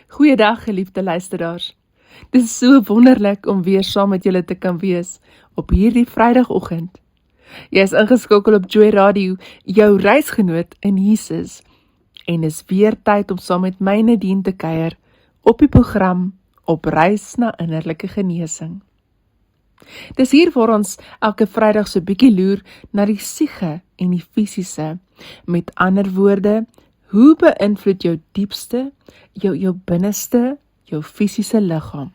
Goeiedag, geliefde luisteraars. Dit is so wonderlik om weer saam met julle te kan wees op hierdie Vrydagoggend. Jy is ingeskakel op Joy Radio, jou reisgenoot in Jesus. En is weer tyd om saam met my Nadine te kuier op die program Op Reis na Innerlike Genesing. Dis hier waar ons elke Vrydag so bietjie loer na die siege en die fisiese. Met ander woorde, hoe beïnvloed jou diepste, jou binneste, jou fisiese liggaam?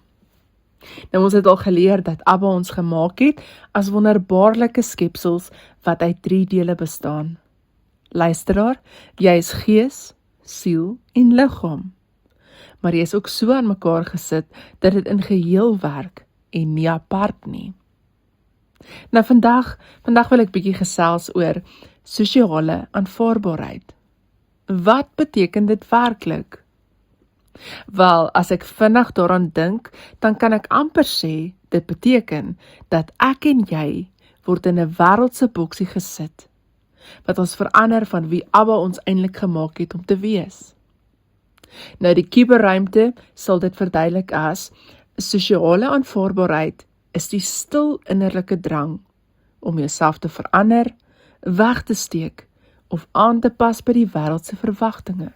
Nou ons het al geleer dat Abba ons gemaak het as wonderbaarlike skepsels wat uit 3 dele bestaan. Luisteraar, jy is gees, siel en liggaam. Maar jy is ook so aan mekaar gesit dat dit in geheel werk en nie apart nie. Nou vandag wil ek bietjie gesels oor sosiale aanvaarbaarheid. Wat beteken dit werklik? Wel, as ek vinnig daaraan dink, dan kan ek amper sê, dit beteken dat ek en jy word in 'n wêreldse boksie gesit, wat ons verander van wie Abba ons eintlik gemaak het om te wees. Nou die kuberruimte sal dit verduidelik as, sosiale aanvaarbaarheid is die stil innerlike drang om jouself te verander, weg te steek of aan te pas by die wêreldse verwagtinge.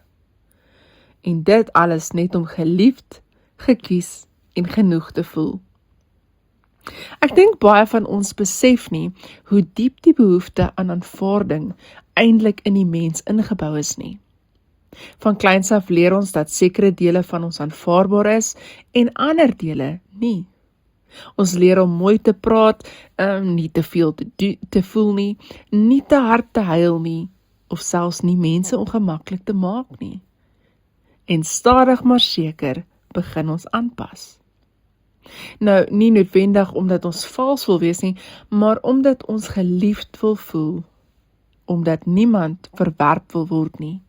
En dit alles net om geliefd, gekies en genoeg te voel. Ek dink baie van ons besef nie hoe diep die behoefte aan aanvaarding eintlik in die mens ingebou is nie. Van kleins af leer ons dat sekere dele van ons aanvaarbaar is en ander dele nie. Ons leer om mooi te praat, nie te veel te voel nie, nie te hard te huil nie, of selfs nie mense ongemaklik te maak nie. En stadig maar seker begin ons aanpas. Nou, nie noodwendig omdat ons vals wil wees nie, maar omdat ons geliefd wil voel, omdat niemand verwerp wil word nie.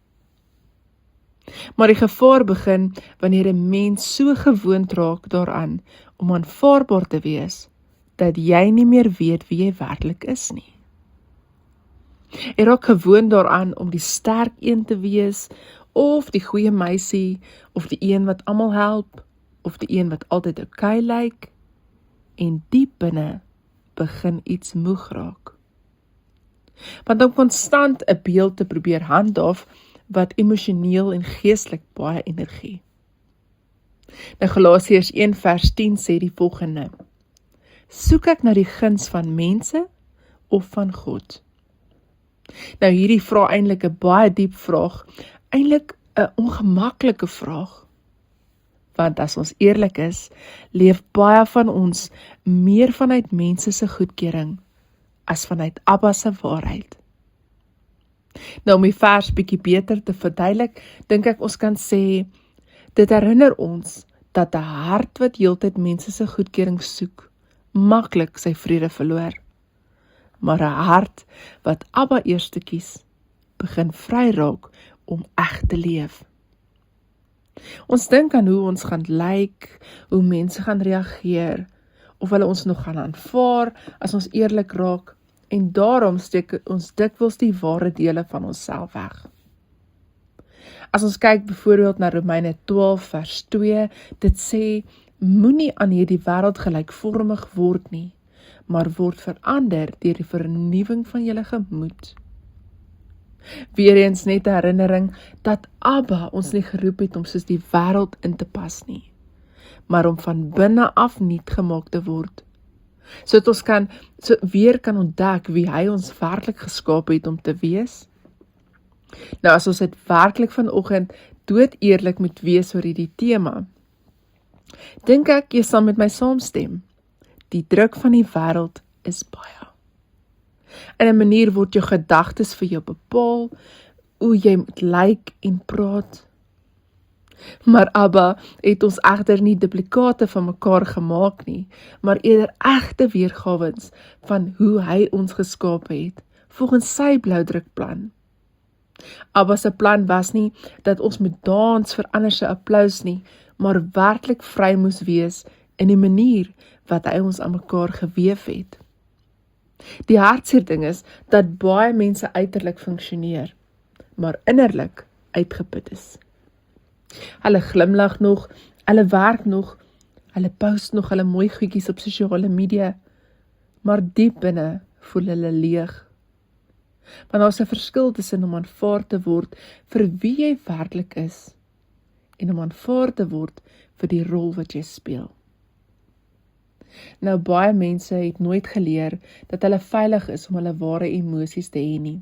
Maar die gevaar begin wanneer 'n mens so gewoond raak daaraan om aanvaarbaar te wees, dat jy nie meer weet wie jy werklik is nie. Jy raak gewoond daaraan om die sterk een te wees, of die goeie meisie, of die een wat almal help, of die een wat altyd oukei lyk, en diep binne begin iets moeg raak. Want om konstant 'n beeld te probeer handhaaf, wat emosioneel en geestelik baie energie. Nou Galasiërs 1 vers 10 sê die volgende: Soek ek na die guns van mense of van God? Nou hierdie vra eintlik 'n baie diep vraag, eintlik 'n ongemaklike vraag. Want as ons eerlik is, leef baie van ons meer vanuit mense se goedkeuring as vanuit Abba se waarheid. Nou om die vers bietjie beter te verduidelik, dink ek ons kan sê, dit herinner ons dat 'n hart wat heeltyd mense se goedkeuring soek, maklik sy vrede verloor. Maar 'n hart wat Abba eerste kies, begin vry raak om eg te leef. Ons dink aan hoe ons gaan lyk, hoe mense gaan reageer, of hulle ons nog gaan aanvaar as ons eerlik raak, en daarom steek ons dikwels die ware dele van onsself weg. As ons kyk byvoorbeeld na Romeine 12 vers 2, dit sê, moenie aan hierdie wêreld gelykvormig word nie, maar word verander deur die vernuwing van julle gemoed. Weereens net 'n herinnering dat Abba ons nie geroep het om soos die wêreld in te pas nie, maar om van binne af nuut gemaak te word, sodat ons weer kan ontdek wie hy ons werklik geskaap het om te wees. Nou as ons dit werklik vanoggend dood eerlik moet wees oor hierdie tema, dink ek jy sal met my saamstem. Die druk van die wêreld is baie. In 'n manier word jou gedagtes vir jou bepaal, hoe jy moet lyk en praat. Maar Abba het ons egter nie duplikate van mekaar gemaak nie, maar eerder egte weergawes van hoe hy ons geskaap het, volgens sy bloudrukplan. Abba se plan was nie dat ons moet dans vir ander se applous nie, maar werklik vry moes wees in die manier wat hy ons aan mekaar geweef het. Die hartseer ding is dat baie mense uiterlik funksioneer, maar innerlik uitgeput is. Hulle glimlag nog, hulle werk nog, hulle post nog hulle mooi goedjies op sosiale media, maar diep binne voel hulle leeg. Want daar is 'n verskil tussen om aanvaar te word vir wie jy werklik is en om aanvaar te word vir die rol wat jy speel. Nou, baie mense het nooit geleer dat hulle veilig is om hulle ware emosies te hê nie.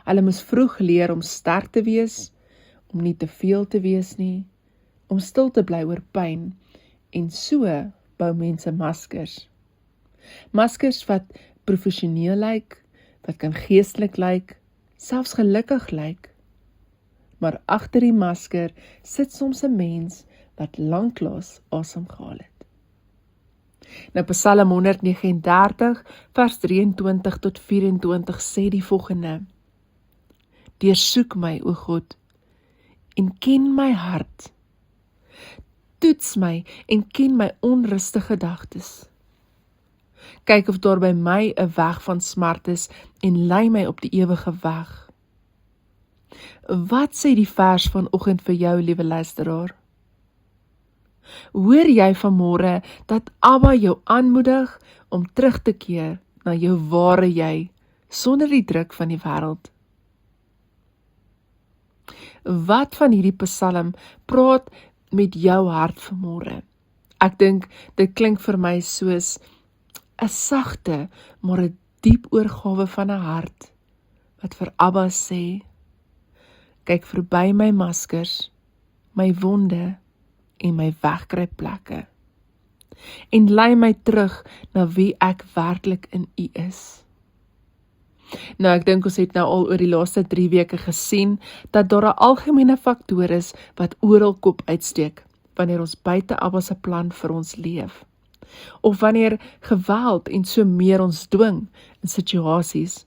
Hulle moes vroeg leer om sterk te wees, om nie te veel te wees nie, om stil te bly oor pyn, en so bou mense maskers. Maskers wat professioneel lyk, wat kan geestelik lyk, selfs gelukkig lyk. Maar agter die masker sit soms 'n mens wat lanklaas asem gehaal het. Nou Psalm 139 vers 23 tot 24 sê die volgende: Deursoek my, o God, en ken my hart. Toets my en ken my onrustige gedagtes. Kyk of daar by my 'n weg van smart is en lei my op die ewige weg. Wat sê die vers vanoggend vir jou, liewe luisteraar? Hoor jy vanmôre dat Abba jou aanmoedig om terug te keer na jou ware jy, sonder die druk van die wêreld? Wat van hierdie psalm praat met jou hart vanmôre? Ek dink dit klink vir my soos 'n sagte, maar 'n diep oorgawe van 'n hart, wat vir Abba sê, kyk verby my maskers, my wonde en my wegkruipplekke, en lei my terug na wie ek werklik in U is. Nou, ek dink ons het nou al oor die laaste 3 weke gesien, dat daar 'n algemene faktor is, wat oral kop uitsteek, wanneer ons buite Abba se plan vir ons leef. Of wanneer geweld en so meer ons dwing in situasies,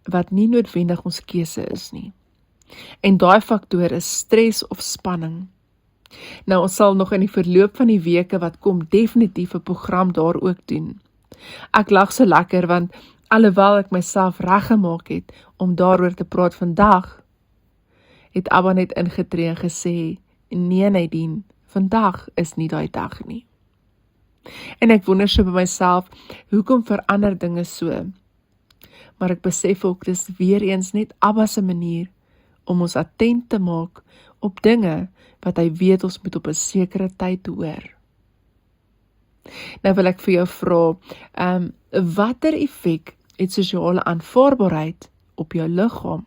wat nie noodwendig ons keuse is nie. En daai faktor is stres of spanning. Nou, ons sal nog in die verloop van die weke wat kom definitief 'n program daar ook doen. Ek lag so lekker, want alhoewel ek myself reggemaak het om daaroor te praat vandag, het Abba net ingetree en gesê, nee Nadine, vandag is nie daai dag nie. En ek wonder so by myself, hoekom verander dinge so? Maar ek besef ook, dis weer eens net Abba se manier om ons attent te maak op dinge wat hy weet ons moet op 'n sekere tyd hoor. Nou wil ek vir jou vra, watter effek het sosiale aanvaarbaarheid op jou liggaam?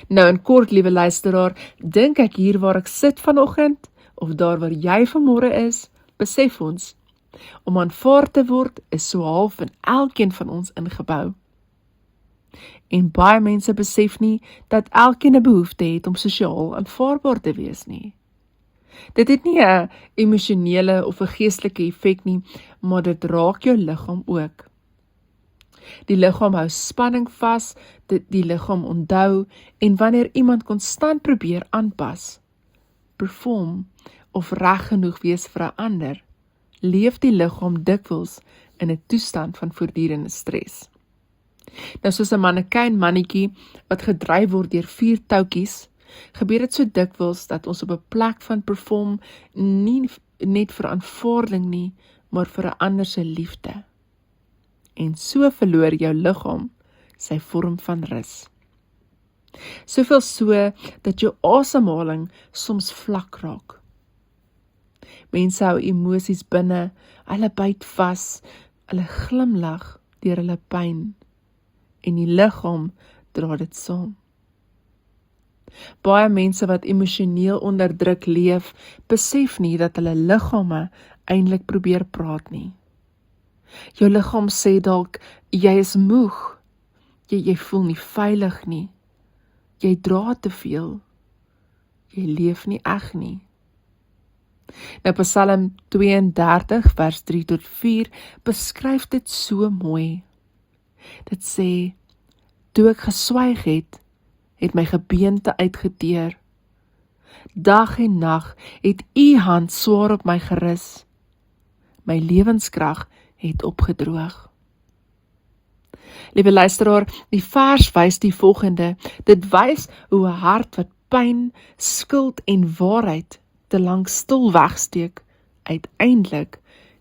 Nou in kort, liewe luisteraar, dink ek hier waar ek sit vanoggend, of daar waar jy vanmôre is, besef ons, om aanvaar te word is so half in elkeen van ons ingebou. En baie mense besef nie dat elkeen 'n behoefte het om sosiaal aanvaarbaar te wees nie. Dit het nie 'n emosionele of 'n geestelike effek nie, maar dit raak jou liggaam ook. Die liggaam hou spanning vas, die liggaam onthou, en wanneer iemand konstant probeer aanpas, perform of reg genoeg wees vir 'n ander, leef die liggaam dikwels in 'n toestand van voortdurende stres. Nou soos 'n mannequin mannetjie wat gedryf word deur 4 toutjies, gebeur dit so dikwels dat ons op 'n plek van perform nie net vir aanvaarding nie, maar vir 'n ander se liefde. En so verloor jou liggaam sy vorm van rus. Soveel so dat jou asemhaling soms vlak raak. Mense hou emosies binne, hulle byt vas, hulle glimlag deur hulle pyn, en die liggaam dra dit saam. Baie mense wat emosioneel onder druk leef, besef nie dat hulle liggame eintlik probeer praat nie. Jou liggaam sê dalk, jy is moeg, jy voel nie veilig nie, jy dra te veel, jy leef nie eg nie. Nou Psalm 32 vers 3 tot 4 beskryf dit so mooi. Dit sê, toe ek geswyg het my gebeente uitgeteer. Dag en nag het U hand swaar op my gerus. My lewenskrag het opgedroog. Liewe luisteraar, die vers wys die volgende. Dit wys hoe 'n hart wat pyn, skuld en waarheid te lank stil wegsteek, uiteindelik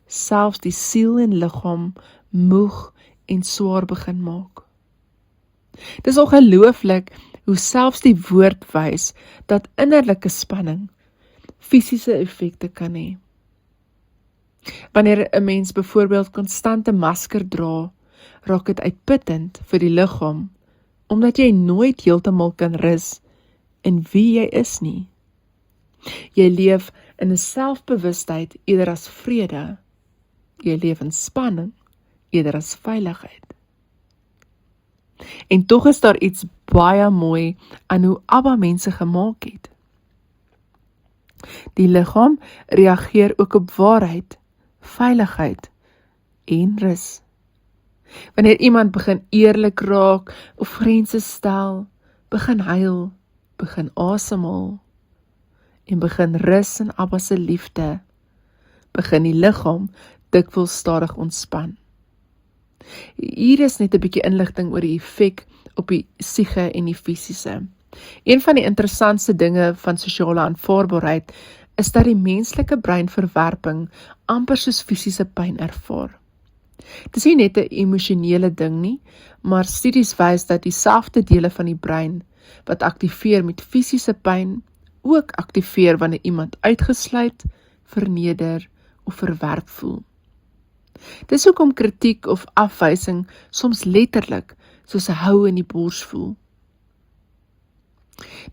selfs die siel en liggaam moeg en swaar begin maak. Dis ongelooflik hoe selfs die woord wys dat innerlike spanning fisiese effekte kan hê. Wanneer 'n mens byvoorbeeld konstante masker dra, raak dit uitputtend vir die liggaam, omdat jy nooit heeltemal kan rus in wie jy is nie. Jy leef in 'n selfbewustheid eerder as vrede. Jy leef in spanning eerder as veiligheid. En tog is daar iets baie mooi aan hoe Abba mense gemaak het. Die liggaam reageer ook op waarheid, veiligheid en rus. Wanneer iemand begin eerlik raak of grense stel, begin huil, begin asemhaal en begin rus in Abba se liefde, begin die liggaam dikwels stadig ontspan. Hier is net 'n bietjie inligting oor die effek op die siege en die fisiese. Een van die interessantste dinge van sosiale aanvaarbaarheid is dat die menslike breinverwerping amper soos fisiese pyn ervaar. Dit is nie net 'n emosionele ding nie, maar studies wys dat dieselfde dele van die brein wat aktiveer met fisiese pyn, ook aktiveer wanneer iemand uitgesluit, verneder of verwerp voel. Dis hoekom kritiek of afwysing soms letterlik soos 'n hou in die bors voel.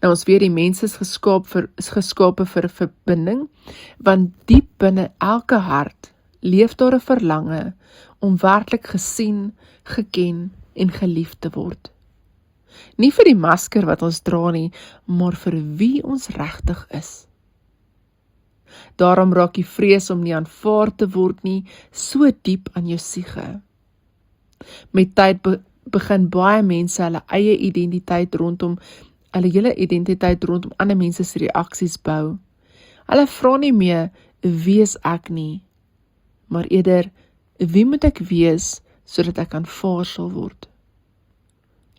Nou ons weet die mens is geskape vir 'n verbinding, want diep binne elke hart leef daar 'n verlange om werklik gesien, geken en geliefd te word. Nie vir die masker wat ons dra nie, maar vir wie ons regtig is. Daarom raak die vrees om nie aanvaar te word nie so diep aan jou siege. Met tyd begin baie mense hulle eie identiteit rondom ander mense se reaksies bou. Hulle vra nie meer, wie is ek nie, maar eerder, wie moet ek wees, sodat ek aanvaar sal word.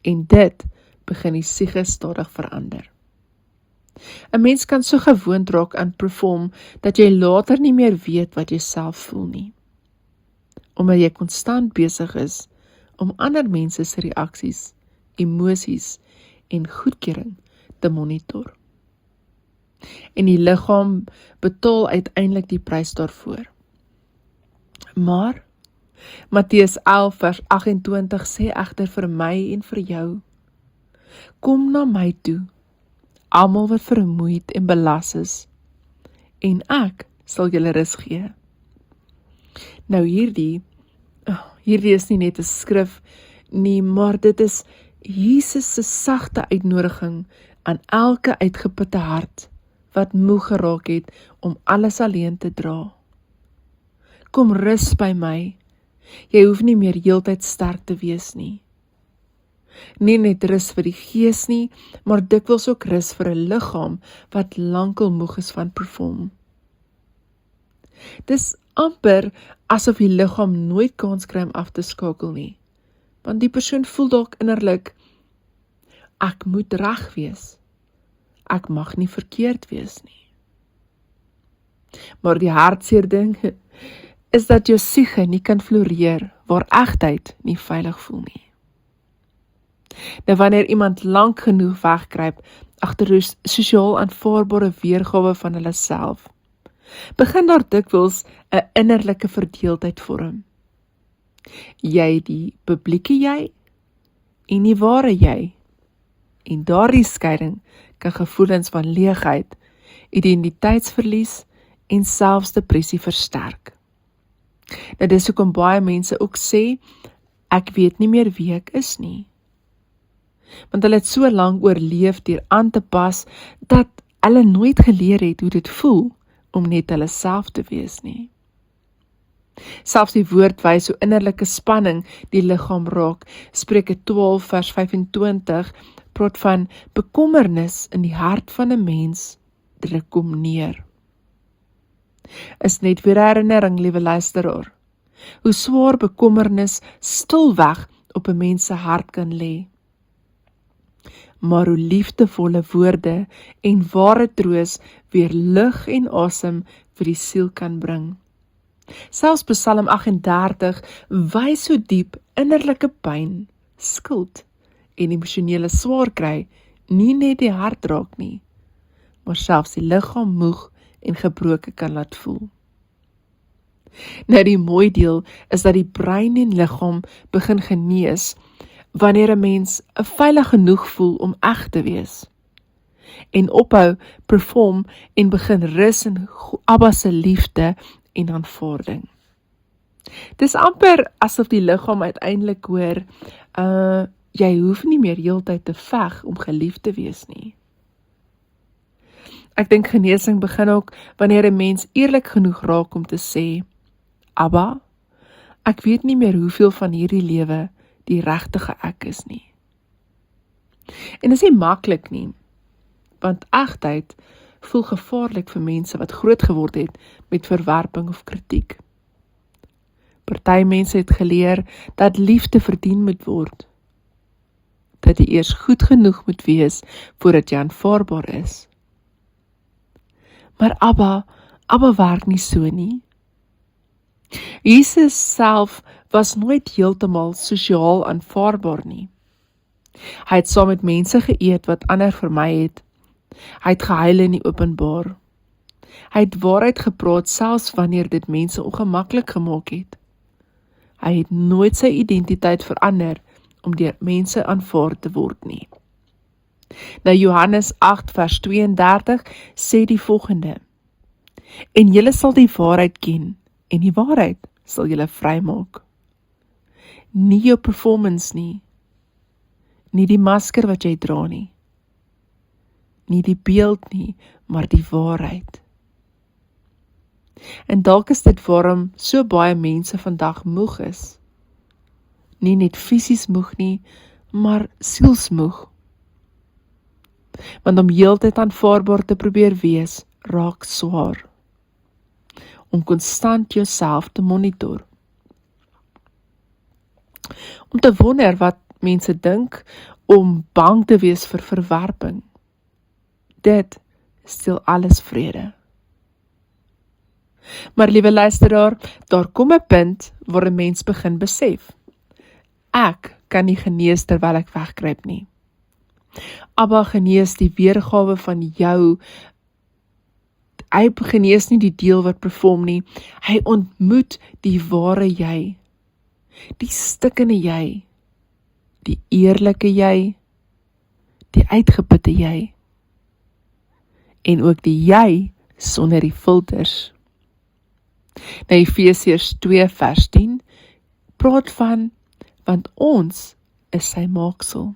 En dit begin die siege stadig verander. 'n Mens kan so gewoond raak aan perform, dat jy later nie meer weet wat jy self voel nie. Omdat jy konstant besig is om ander mense se reaksies, emosies en goedkeuring te monitor. En die liggaam betaal uiteindelik die prys daarvoor. Maar Matteus 11 vers 28 sê egter vir my en vir jou, kom na my toe, almal wat vermoeid en belas is, en ek sal julle rus gee. Nou hierdie is nie net 'n skrif nie, maar dit is Jesus se sagte uitnodiging aan elke uitgeputte hart wat moeg geraak het om alles alleen te dra. Kom rus by my. Jy hoef nie meer heeltyd sterk te wees nie. Nie net rus vir die gees nie, maar dikwels ook rus vir 'n liggaam wat lankal moeg is van perform. Dis amper asof die liggaam nooit kans kry om af te skakel nie, want die persoon voel dalk innerlik, ek moet reg wees, ek mag nie verkeerd wees nie. Maar die hartseer ding is dat jou siege nie kan floreer waar egtheid nie veilig voel nie. Nou wanneer iemand lank genoeg wegkruip agter 'n sosiaal aanvaarbare weergawe van hulle self, begin daar dikwels 'n innerlike verdeeldheid vorm. Jy die publieke jy en die ware jy. En daardie skeiding kan gevoelens van leegheid, identiteitsverlies en selfs depressie versterk. Nou dis hoekom baie mense ook sê, ek weet nie meer wie ek is nie. Want hulle het so lank oorleef deur aan te pas, dat hulle nooit geleer het hoe dit voel om net hulle self te wees nie. Selfs die woord wys hoe innerlike spanning die liggaam raak. Spreuke 12 vers 25 praat van bekommernis in die hart van 'n mens, druk hom neer. Is net weer 'n herinnering, liewe luisteraar, hoe swaar bekommernis stilweg op 'n mens se hart kan lê. maar hoe liefdevolle woorde en ware troos weer lig en asem vir die siel kan bring. Selfs Psalm 38 wys so diep innerlike pyn, skuld en emosionele swaar kry nie net die hart raak nie, maar selfs die liggaam moeg en gebroken kan laat voel. Nou die mooi deel is dat die brein en liggaam begin genees wanneer 'n mens veilig genoeg voel om eg te wees en ophou perform en begin rus in Abba se liefde en aanvaarding. Dis amper asof die liggaam uiteindelik hoor, jy hoef nie meer heeltyd te veg om geliefd te wees nie. Ek dink genesing begin ook wanneer 'n mens eerlik genoeg raak om te sê, Abba, ek weet nie meer hoeveel van hierdie lewe die regtige ek is nie. En dis nie maklik nie, want egtheid voel gevaarlik vir mense wat groot geword het met verwerping of kritiek. Party mense het geleer dat liefde verdien moet word, dat jy eers goed genoeg moet wees voordat jy aanvaarbaar is. Maar Abba werk nie so nie. Jesus self was nooit heeltemal sosiaal aanvaarbaar nie. Hy het saam met mense geëet wat ander vermy het. Hy het gehuil in die openbaar. Hy het waarheid gepraat selfs wanneer dit mense ongemaklik gemaak het. Hy het nooit sy identiteit verander om deur mense aanvaar te word nie. Nou Johannes 8 vers 32 sê die volgende: En julle sal die waarheid ken, en die waarheid sal julle vrymaak. Nie jou performance nie, nie die masker wat jy dra nie, nie die beeld nie, maar die waarheid. En dalk is dit waarom so baie mense vandag moeg is. Nie net fisies moeg nie, maar sielsmoeg. Want om heeltyd aanvaarbaar te probeer wees, raak swaar. Om konstant jouself te monitor. Om te wonder wat mense dink, om bang te wees vir verwerping. Dit stel alles vrede. Maar liewe luisteraar, daar kom 'n punt waar 'n mens begin besef. Ek kan nie genees terwyl ek wegkruip nie. Abba genees die weergawe van jou. Hy genees nie die deel wat perform nie. Hy ontmoet die ware jy. Die stikkende jy. Die eerlike jy. Die uitgeputte jy. En ook die jy sonder die filters. Nou Efesiërs 2 vers 10 praat van, want ons is sy maaksel.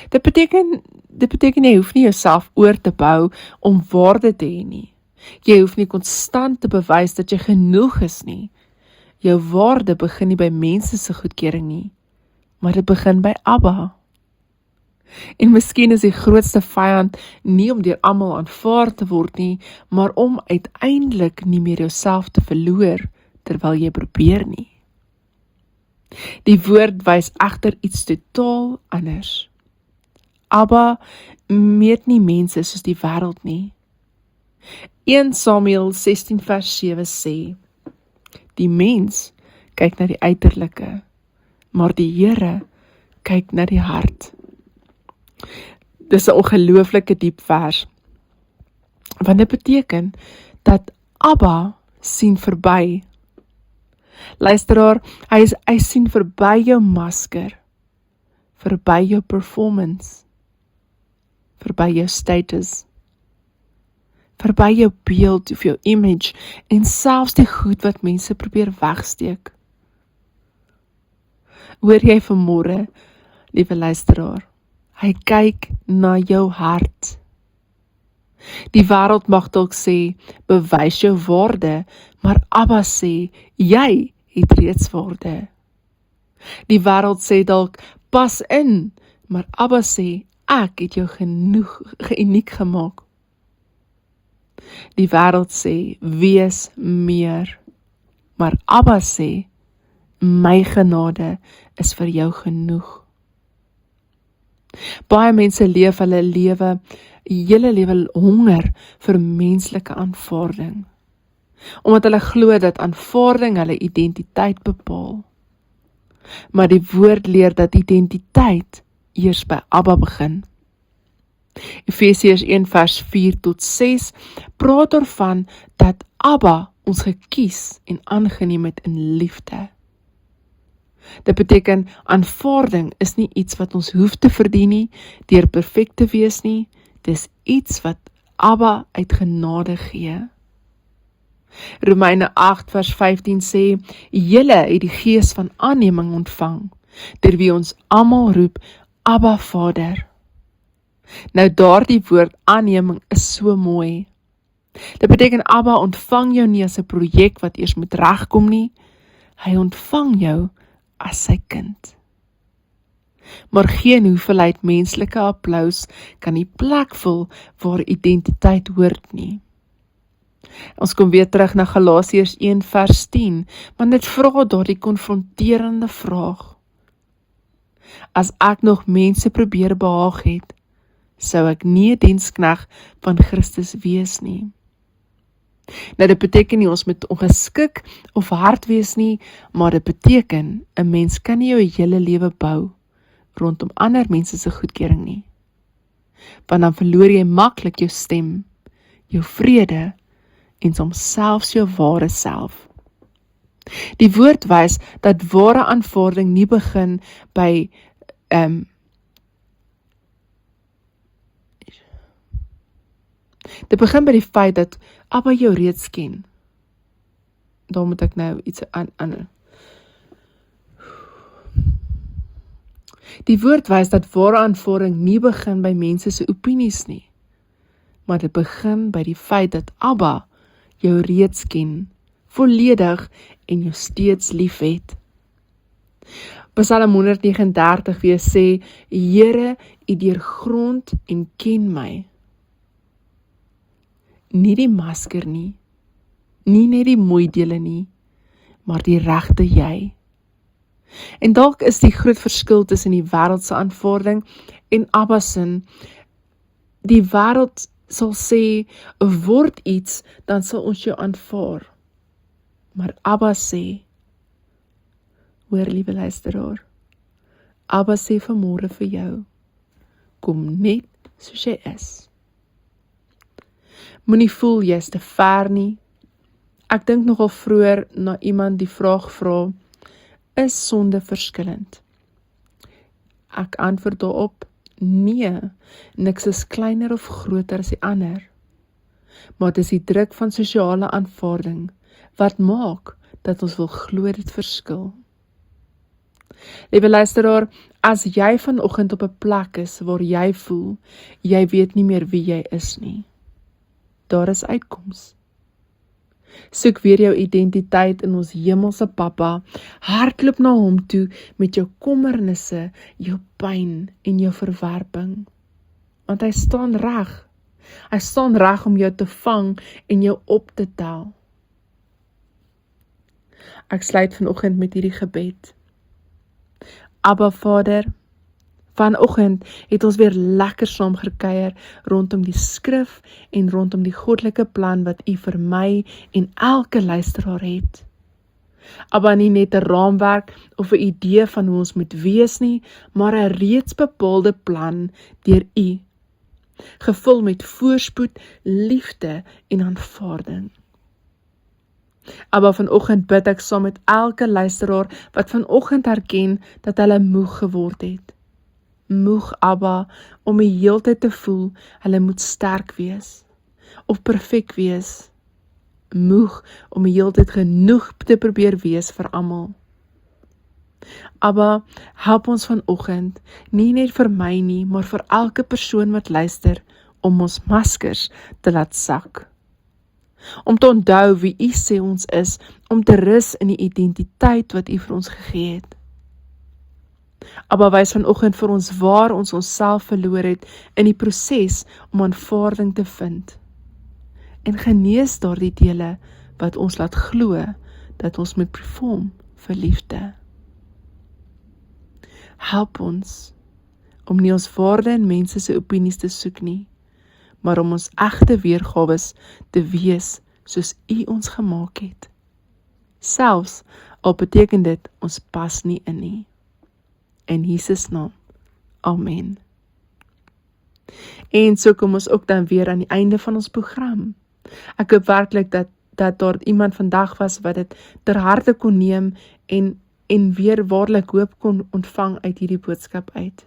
Dit beteken jy hoef nie jouself oor te bou om waarde te hê nie. Jy hoef nie konstant te bewys dat jy genoeg is nie. Jou waarde begin nie by mense se goedkeuring nie, maar dit begin by Abba. En miskien is die grootste vyand nie om deur almal aanvaar te word nie, maar om uiteindelik nie meer jouself te verloor terwyl jy probeer nie. Die woord wys egter iets totaal anders. Abba meet nie mense soos die wêreld nie. 1 Samuel 16 vers 7 sê, die mens kyk na die uiterlike, maar die Here kyk na die hart. Dis 'n ongelooflike diep vers, want dit beteken dat Abba sien verby. Luisteraar, hy sien verby jou masker, verby jou performance, verby jou status, verby jou beeld of jou image en selfs die goed wat mense probeer wegsteek. Hoor jy vanmôre, liewe luisteraar, hy kyk na jou hart. Die wêreld mag dalk sê, bewys jou waarde, maar Abba sê, jy het reeds waarde. Die wêreld sê dalk, pas in, maar Abba sê, ek het jou uniek gemaak. Die wêreld sê, wees meer, maar Abba sê, my genade is vir jou genoeg. Baie mense leef hulle hele lewe honger vir menslike aanvaarding, omdat hulle glo dat aanvaarding hulle identiteit bepaal. Maar die woord leer dat identiteit eers by Abba begin. Efesiërs 1 vers 4 tot 6 praat daarvan dat Abba ons gekies en aangeneem het in liefde. Dit beteken, aanvaarding is nie iets wat ons hoef te verdien nie, deur perfek te wees nie, dis iets wat Abba uit genade gee. Romeine 8 vers 15 sê, julle het die gees van aanneming ontvang, deur wie ons almal roep, Abba Vader. Nou daardie woord aanneming is so mooi. Dit beteken Abba ontvang jou nie as 'n projek wat eers moet regkom nie, hy ontvang jou as sy kind. Maar geen hoeveelheid menslike applaus kan die plek vul waar identiteit hoort nie. Ons kom weer terug na Galasiërs 1 vers 10, want dit vra daardie konfronterende vraag. As ek nog mense probeer behaag het, sou ek nie 'n diensknegt van Christus wees nie. Nou dit beteken nie ons moet ongeskik of hard wees nie, maar dit beteken 'n mens kan nie jou hele lewe bou rondom ander mense se goedkeuring nie. Want dan verloor jy maklik jou stem, jou vrede en soms selfs jou ware self. Die woord wys dat ware aanvaarding nie begin by dit begin by die feit dat Abba jou reeds ken. Daar moet ek nou iets aan. Die woord wys dat ware aanvaarding nie begin by mense se opinies nie, maar dit begin by die feit dat Abba jou reeds ken, volledig en jou steeds lief het. Psalm 139 weer sê, Here, U deurgrond en ken my. Nie die masker nie, nie net die mooi dele nie, maar die regte jy. En dalk is die groot verskil tussen die wêreldse aanvaarding en Abba se. Die wêreld sal sê, word iets, dan sal ons jou aanvaar. Maar Abba sê, hoor liewe luisteraar, Abba sê vanmôre vir jou, kom net soos jy is. Moenie voel jy is te ver nie. Ek dink nogal vroeër na iemand die vraag vra, is sonde verskillend? Ek antwoord daarop, nee, niks is kleiner of groter as die ander. Maar dit is die druk van sosiale aanvaarding wat maak dat ons wil glo dit verskil. Liewe luisteraar, as jy vanoggend op 'n plek is waar jy voel, jy weet nie meer wie jy is nie, daar is uitkoms. Soek weer jou identiteit in ons hemelse Pappa, hardloop na hom toe met jou kommernisse, jou pyn en jou verwerping. Want hy staan reg. Hy staan reg om jou te vang en jou op te tel. Ek sluit vanoggend met hierdie gebed. Abba Vader, vanoggend het ons weer lekker saam gekuier rondom die skrif en rondom die goddelike plan wat U vir my en elke luisteraar het. Abba, nie net 'n raamwerk of 'n idee van hoe ons moet wees nie, maar 'n reeds bepaalde plan deur U, gevul met voorspoed, liefde en aanvaarding. Abba, vanoggend bid ek saam met elke luisteraar wat vanoggend herken dat hulle moeg geword het. Moeg, Abba, om die heeltyd te voel, hulle moet sterk wees, of perfek wees. Moeg, om die heeltyd genoeg te probeer wees vir almal. Abba, help ons vanoggend, nie net vir my nie, maar vir elke persoon wat luister, om ons maskers te laat sak. Om te onthou wie U sê ons is, om te rus in die identiteit wat U vir ons gegee het. Abba, wys vanoggend vir ons waar ons onsself verloor het in die proses om aanvaarding te vind. En genees daardie dele wat ons laat glo dat ons moet perform vir liefde. Help ons om nie ons waarde in mense se opinies te soek nie, maar om ons egte weergawes te wees soos U ons gemaak het. Selfs al beteken dit ons pas nie in nie. In Jesus naam. Amen. En so kom ons ook dan weer aan die einde van ons program. Ek hoop werklik dat daar iemand vandag was wat dit ter harte kon neem en weer waarlik hoop kon ontvang uit hierdie boodskap uit.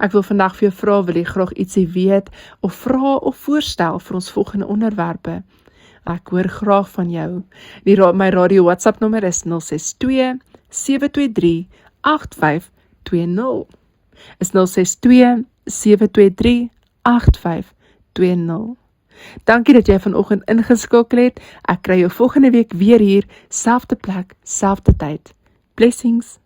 Ek wil vandag vir jou vra, wil jy graag ietsie weet of vra of voorstel vir ons volgende onderwerpe? Ek hoor graag van jou. My radio WhatsApp nommer is 062 723 8520. Is 062 723 8520. Dankie dat jy vanoggend ingeskakel het. Ek kry jou volgende week weer hier, selfde plek, selfde tyd. Blessings.